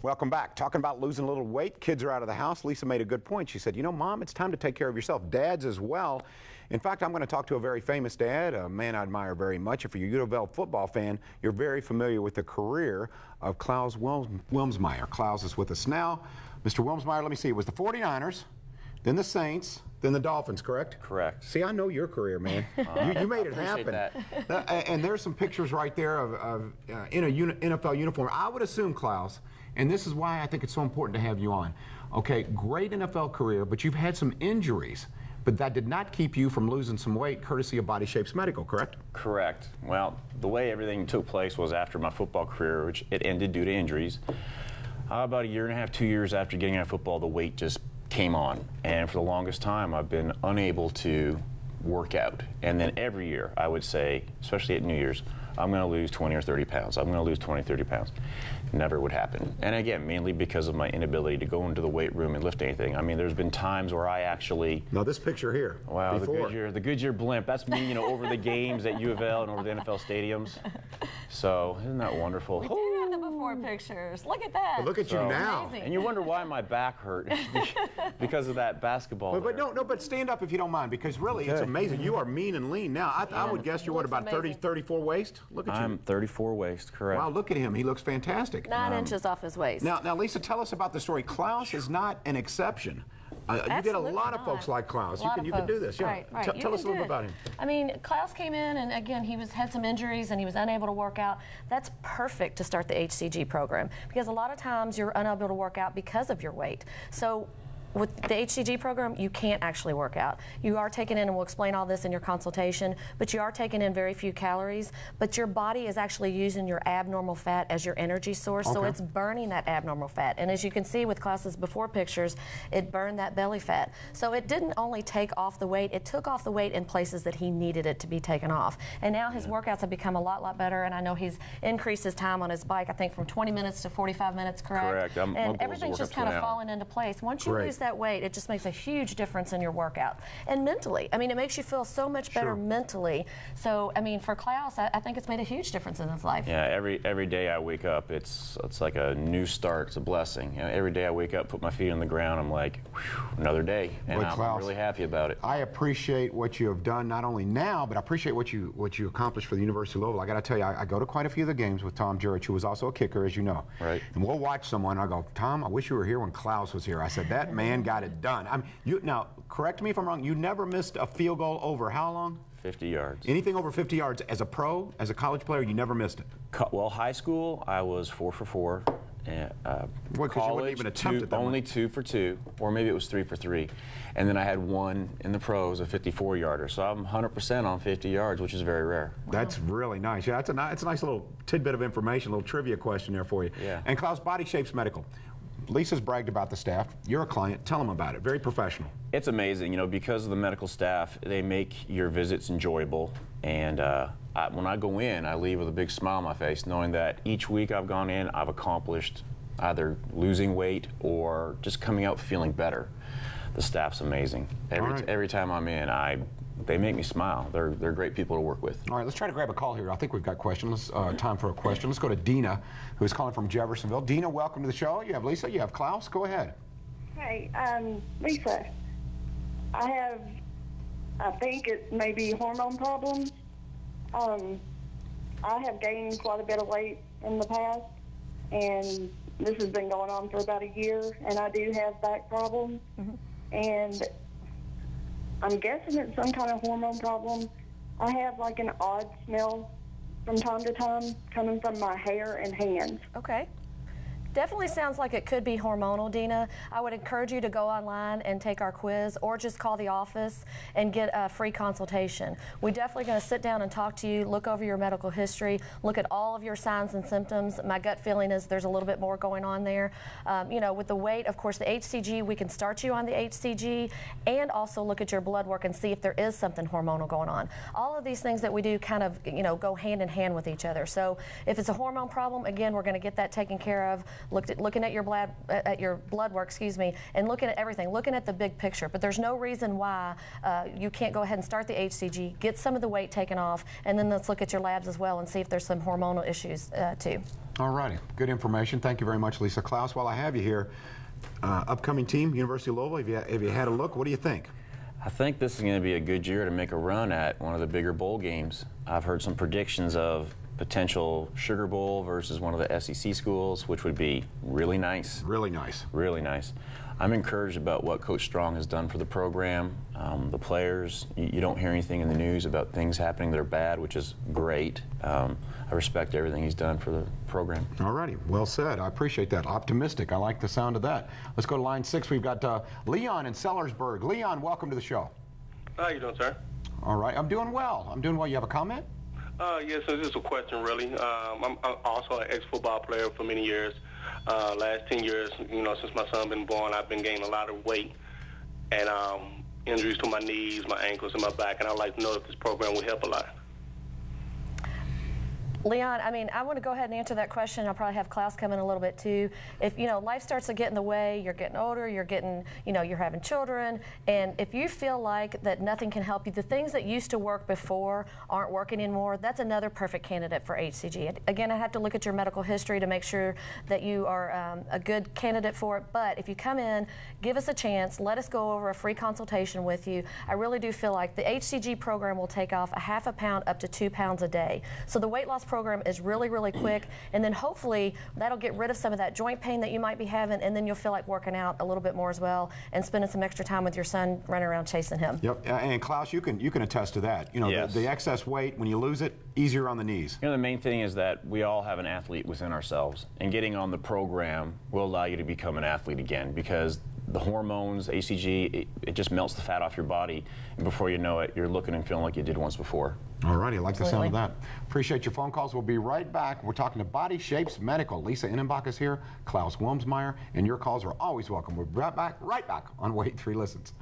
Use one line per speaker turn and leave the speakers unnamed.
Welcome back. Talking about losing a little weight. Kids are out of the house. Lisa made a good point. She said, you know, Mom, it's time to take care of yourself. Dads as well. In fact, I'm going to talk to a very famous dad, a man I admire very much. If you're a U of L football fan, you're very familiar with the career of Klaus Wilmsmeyer. Klaus is with us now. Mr. Wilmsmeyer, let me see. It was the 49ers, then the Saints, then the Dolphins, correct?
Correct.
See, I know your career, man. You made it happen. And there's some pictures right there of in a NFL uniform. I would assume, Klaus, and this is why I think it's so important to have you on. Okay, great NFL career, but you've had some injuries. But that did not keep you from losing some weight, courtesy of Body Shapes Medical, correct?
Correct. Well, the way everything took place was after my football career, which it ended due to injuries. About a year and a half, 2 years after getting out of football, the weight just came on. And for the longest time, I've been unable to work out. And then every year, I would say, especially at New Year's, I'm going to lose 20 or 30 pounds. I'm going to lose 20, 30 pounds. Never would happen. And again, mainly because of my inability to go into the weight room and lift anything. I mean, there's been times where I actually...
Now this picture here,
wow, the Goodyear blimp. That's me, you know, over the games at U of L and over the NFL stadiums. So, isn't that wonderful?
We do have the before pictures. Look at that.
But look at you now.
Amazing.
And you wonder why my back hurt because of that basketball.
But stand up if you don't mind, because really it's amazing. You are mean and lean now. I would guess you're what, about 30, 34 waist? Look at you.
I'm 34 waist, correct.
Wow, look at him. He looks fantastic.
9 inches off his waist.
Now, Lisa, tell us about the story. Klaus is not an exception. You get a lot of folks like Klaus. You can do this. Yeah.
Right.
Tell us a little bit about him.
I mean, Klaus came in, and again, he had some injuries, and he was unable to work out. That's perfect to start the HCG program, because a lot of times you're unable to work out because of your weight. So with the HCG program, you can't actually work out. You are taking in, and we'll explain all this in your consultation, but you are taking in very few calories, but your body is actually using your abnormal fat as your energy source, so it's burning that abnormal fat. And as you can see with Klaus's before pictures, it burned that belly fat. So it didn't only take off the weight, it took off the weight in places that he needed it to be taken off. And now his workouts have become a lot better, and I know he's increased his time on his bike, I think from 20 minutes to 45 minutes, correct?
Correct.
And everything's just kind of falling into place. Once you lose that weight, it just makes a huge difference in your workout. And mentally, I mean, it makes you feel so much better mentally. So, I mean, for Klaus, I think it's made a huge difference in his life.
Yeah, every day I wake up, it's like a new start. It's a blessing. You know, every day I wake up, put my feet on the ground, I'm like, whew, another day, and I'm really happy about it.
I appreciate what you have done, not only now, but I appreciate what you accomplished for the University of Louisville. I got to tell you, I go to quite a few of the games with Tom Jurich, who was also a kicker, as you know.
Right.
And we'll watch someone. I go, Tom, I wish you were here when Klaus was here. I said, that man got it done. Now, correct me if I'm wrong, you never missed a field goal over how long?
50 yards.
Anything over 50 yards as a pro, as a college player, you never missed it?
Well, high school, I was 4 for 4. And, college,
you wouldn't even attempt it that
only
much.
2 for 2, or maybe it was 3 for 3. And then I had one in the pros, a 54-yarder. So I'm 100% on 50 yards, which is very rare.
Wow. That's really nice. Yeah, it's a nice little tidbit of information, a little trivia question there for you.
Yeah.
And Klaus, Body Shapes Medical. Lisa's bragged about the staff. You're a client. Tell them about it. Very professional.
It's amazing. You know, because of the medical staff, they make your visits enjoyable. And when I go in, I leave with a big smile on my face, knowing that each week I've gone in, I've accomplished either losing weight or just coming out feeling better. The staff's amazing. Every time I'm in, they make me smile. They're great people to work with.
All right, let's try to grab a call here. I think we've got questions. Time for a question. Let's go to Dina, who's calling from Jeffersonville. Dina, welcome to the show. You have Lisa, you have Klaus. Go ahead.
Hey, Lisa, I think it may be hormone problems. I have gained quite a bit of weight in the past, and this has been going on for about a year, and I do have back problems. And I'm guessing it's some kind of hormone problem. I have like an odd smell from time to time coming from my hair and hands.
Okay. Definitely sounds like it could be hormonal, Dina. I would encourage you to go online and take our quiz, or just call the office and get a free consultation. We're definitely going to sit down and talk to you, look over your medical history, look at all of your signs and symptoms. My gut feeling is there's a little bit more going on there. You know, with the weight, of course, the HCG, we can start you on the HCG and also look at your blood work and see if there is something hormonal going on. All of these things that we do kind of, you know, go hand in hand with each other. So if it's a hormone problem, again, we're going to get that taken care of. looking at your blood work, excuse me, and looking at everything, looking at the big picture. But there's no reason why you can't go ahead and start the HCG, get some of the weight taken off, and then let's look at your labs as well and see if there's some hormonal issues too. All
righty, good information. Thank you very much, Lisa. Klaus, while I have you here, upcoming team, University of Louisville, have you had a look? What do you think?
I think this is going to be a good year to make a run at one of the bigger bowl games. I've heard some predictions of potential Sugar Bowl versus one of the SEC schools, which would be really nice.
Really nice.
Really nice. I'm encouraged about what Coach Strong has done for the program, the players. You don't hear anything in the news about things happening that are bad, which is great. I respect everything he's done for the program.
All righty, well said. I appreciate that. Optimistic. I like the sound of that. Let's go to line 6. We've got Leon in Sellersburg. Leon, welcome to the show.
How you doing, sir?
All right, I'm doing well. I'm doing well. You have a comment?
Yes, so this is a question, really. I'm also an ex-football player for many years. Last 10 years, since my son been born, I've been gaining a lot of weight and injuries to my knees, my ankles, and my back, and I'd like to know if this program will help a lot.
Leon, I mean, I want to go ahead and answer that question. I'll probably have Klaus come in a little bit too. If, life starts to get in the way, you're getting older, you're getting, you're having children, and if you feel like that nothing can help you, the things that used to work before aren't working anymore, that's another perfect candidate for HCG. Again, I have to look at your medical history to make sure that you are a good candidate for it, but if you come in, give us a chance, let us go over a free consultation with you. I really do feel like the HCG program will take off a ½ pound up to 2 pounds a day. So the weight loss program is really, really quick, and then hopefully that'll get rid of some of that joint pain that you might be having, and then you'll feel like working out a little bit more as well and spending some extra time with your son running around chasing him.
Yep, and Klaus, you can attest to that.
Yes.
The excess weight, when you lose it, easier on the knees.
The main thing is that we all have an athlete within ourselves, and getting on the program will allow you to become an athlete again, because the hormones, HCG, it just melts the fat off your body, and before you know it, you're looking and feeling like you did once before.
All righty, I like the sound of that. Appreciate your phone calls. We'll be right back. We're talking to Body Shapes Medical. Lisa Innenbach is here, Klaus Wilmsmeyer, and your calls are always welcome. We'll be right back on Wait 3 Listens.